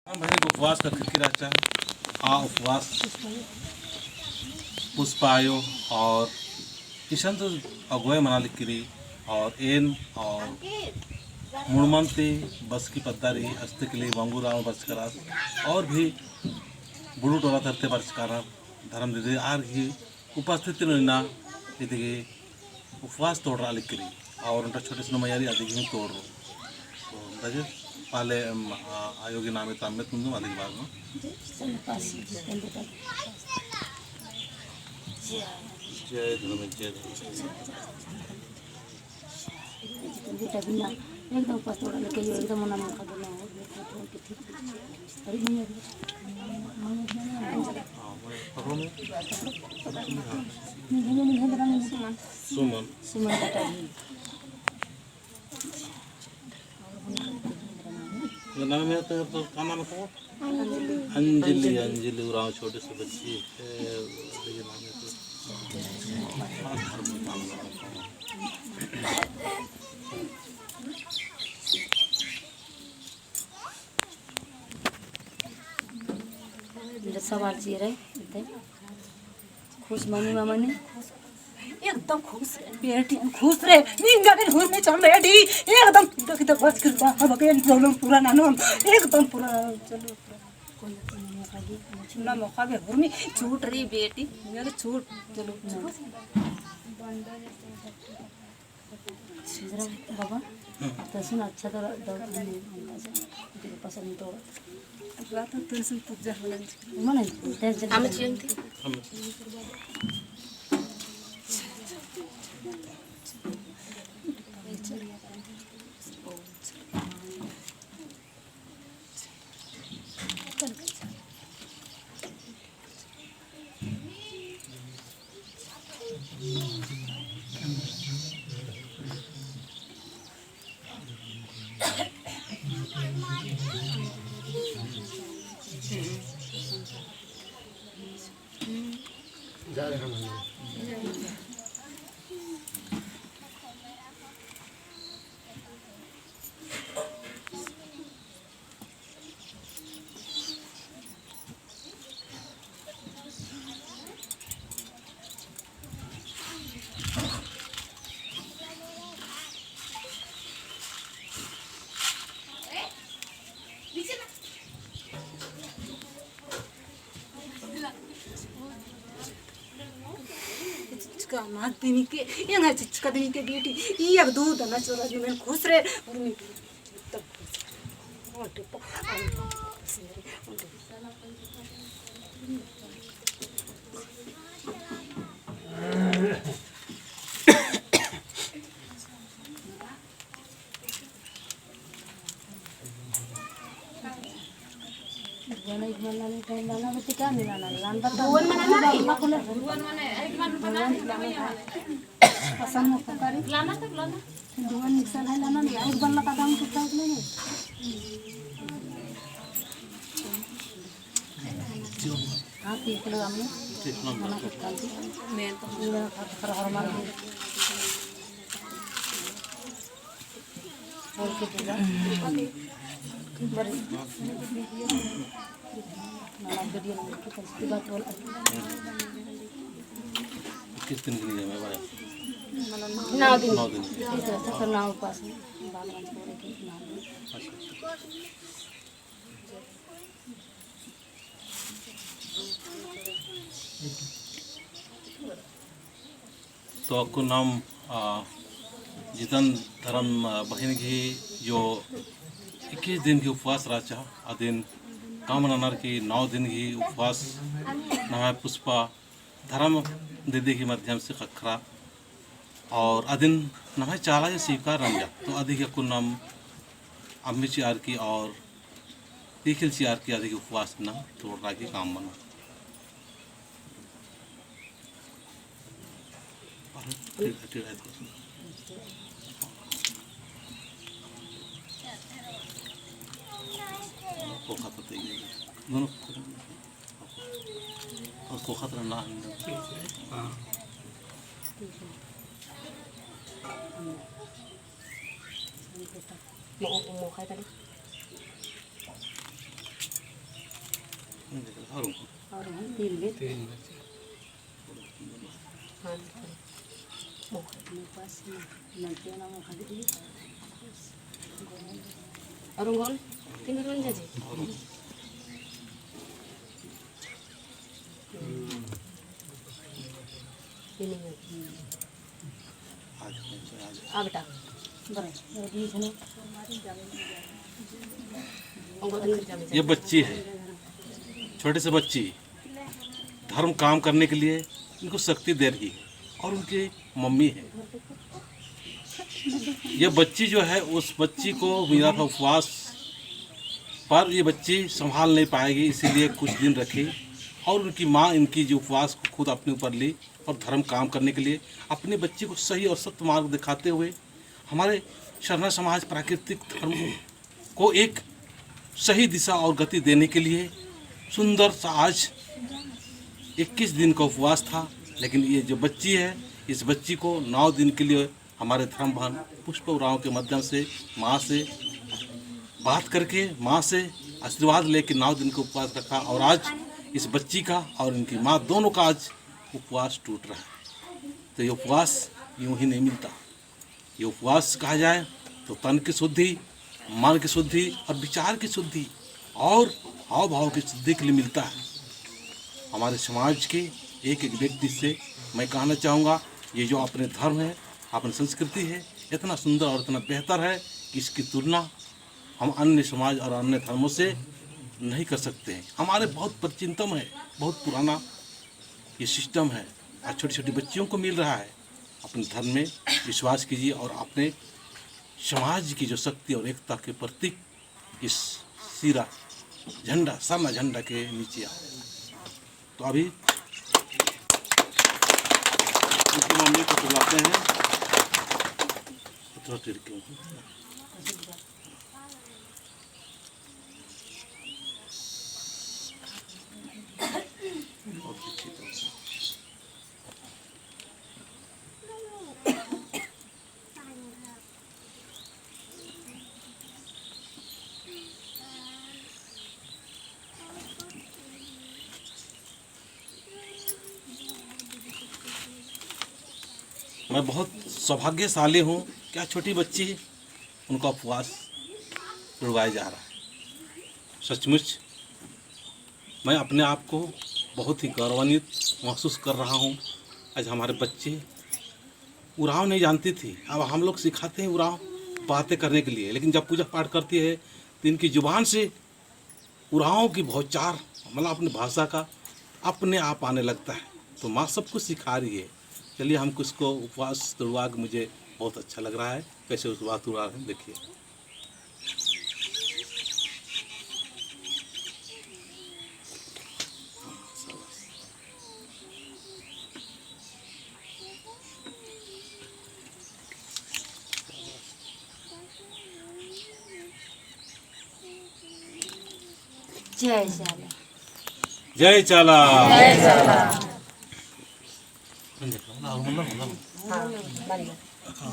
Mahilig उपवास का किराचा उपवास पुष्पायो और इशंत अगुए मनालिक्किरी और एन और मुड़मंती बस की पद्दारी अस्तिकली वंगूराम बचकरास और भी बुड़ू टोला तरते बचकारा धर्म दीदी आर की उपस्थिति ना इधर उपवास तोड़ रहा लिक्किरी और उनका छोटे से मैयारी अधिक ही तोड़ रो तो बजे पाले आयोगी नामे तामित मुंदु अधिक बार में जय धर्म जय एकदम पतोड़ा लेके एकदम मना में खा देना हो अरे नहीं सुमन सुमन बेटा नाम है तो क्या नाम है अंजलि अंजलि उराव छोटे से बच्ची है ये नाम है तो सवाल चाहिए रहे खुश मम्मी मामा ने एकदम खुश बेटी खुश रे नींद जाने हुए में चल रही डी एकदम तो कितना बच कर जा अब के प्रॉब्लम पूरा ना नो एकदम पूरा चलो चुना मौका के हुर में छूट रही बेटी मेरे छूट चलो बाबा तो सुन अच्छा तो पसंद तो रात तो सुन पूजा होने मन हम चिंती का नाक देनी के ये ना चिचका देनी के बेटी ये अब दूध ना चोरा जो मैं खुश रहे और मैं तब और टिपो Gana ikman nani kain nana berarti kan nana nana bata buan mana nani buan mana ikman mana pasan mau kari lana tak lana buan niksan hai lana ni air ban laka dang kita itu ni hati kalau kami mana kali men pula terhormat और के पूरा बड़ी नाला video में की कसती बात बोल किस दिन के लिए मैं भाई 9 दिन इस तरह से करना उपास बाल मंच को के नाम तो आपको नाम जितन धर्म बहन की जो 21 दिन की उपवास राचा अदिन कामनानर की 9 दिन की उपवास नवा पुष्पा धर्म दीदी के माध्यम से खखरा और अदिन नवा चाला ये स्वीकार रंजा तो अधिक को नाम अम्मी चियार की और तीखिल चियार की अधिक उपवास न तोड़ रहा की काम बना दोनों उसको खतरा ना mau kayak tadi और हम 3 में हाँ मेरे पास नलते ना वो खाली दी और गोल 3 रोन जाजे आ बेटा ये बच्ची है, छोटे से बच्ची धर्म काम करने के लिए इनको शक्ति दे रही है और उनकी मम्मी है। ये बच्ची जो है उस बच्ची को मीरा का उपवास पर ये बच्ची संभाल नहीं पाएगी, इसीलिए कुछ दिन रखी और उनकी माँ इनकी जो उपवास को खुद अपने ऊपर ली और धर्म काम करने के लिए अपने बच्चे को सही और सत्य मार्ग दिखाते हुए हमारे शरणा समाज प्राकृतिक धर्म को एक सही दिशा और गति देने के लिए सुंदर सा आज 21 दिन का उपवास था। लेकिन ये जो बच्ची है, इस बच्ची को 9 दिन के लिए हमारे धर्म भान पुष्प उरांव के माध्यम से माँ से बात करके माँ से आशीर्वाद लेके 9 दिन का उपवास रखा और आज इस बच्ची का और इनकी माँ दोनों का आज उपवास टूट रहा है। तो ये उपवास यूँ ही नहीं मिलता। ये उपवास कहा जाए तो तन की शुद्धि, मन की शुद्धि और विचार की शुद्धि और हाव भाव की शुद्धि के लिए मिलता है। हमारे समाज के एक एक व्यक्ति से मैं कहना चाहूँगा, ये जो अपने धर्म है, अपनी संस्कृति है, इतना सुंदर और इतना बेहतर है कि इसकी तुलना हम अन्य समाज और अन्य धर्मों से नहीं कर सकते हैं। हमारे बहुत प्राचीनतम है, बहुत पुराना ये सिस्टम है। आज छोटी छोटी बच्चियों को मिल रहा है। अपने धर्म में विश्वास कीजिए और अपने समाज की जो शक्ति और एकता के प्रतीक इस सिरा झंडा सरना झंडा के नीचे आओ। तो अभी उनकी मम्मी को बुलाते हैं। थोड़ा टिड़के मैं बहुत सौभाग्यशाली हूँ। क्या छोटी बच्ची उनका उपवास रुड़वाया जा रहा है। सचमुच मैं अपने आप को बहुत ही गौरवान्वित महसूस कर रहा हूँ। आज हमारे बच्चे उरांव नहीं जानती थी, अब हम लोग सिखाते हैं उरांव बातें करने के लिए। लेकिन जब पूजा पाठ करती है तो इनकी जुबान से उरांव की भौचार मतलब अपनी भाषा का अपने आप आने लगता है। तो माँ सब कुछ सिखा रही है। चलिए हम कुछ को उपवास तोड़वा के मुझे बहुत अच्छा लग रहा है। कैसे उपवास तोड़ा रहे हैं देखिए। जय चाला जय चाला जय चाला। हाँ,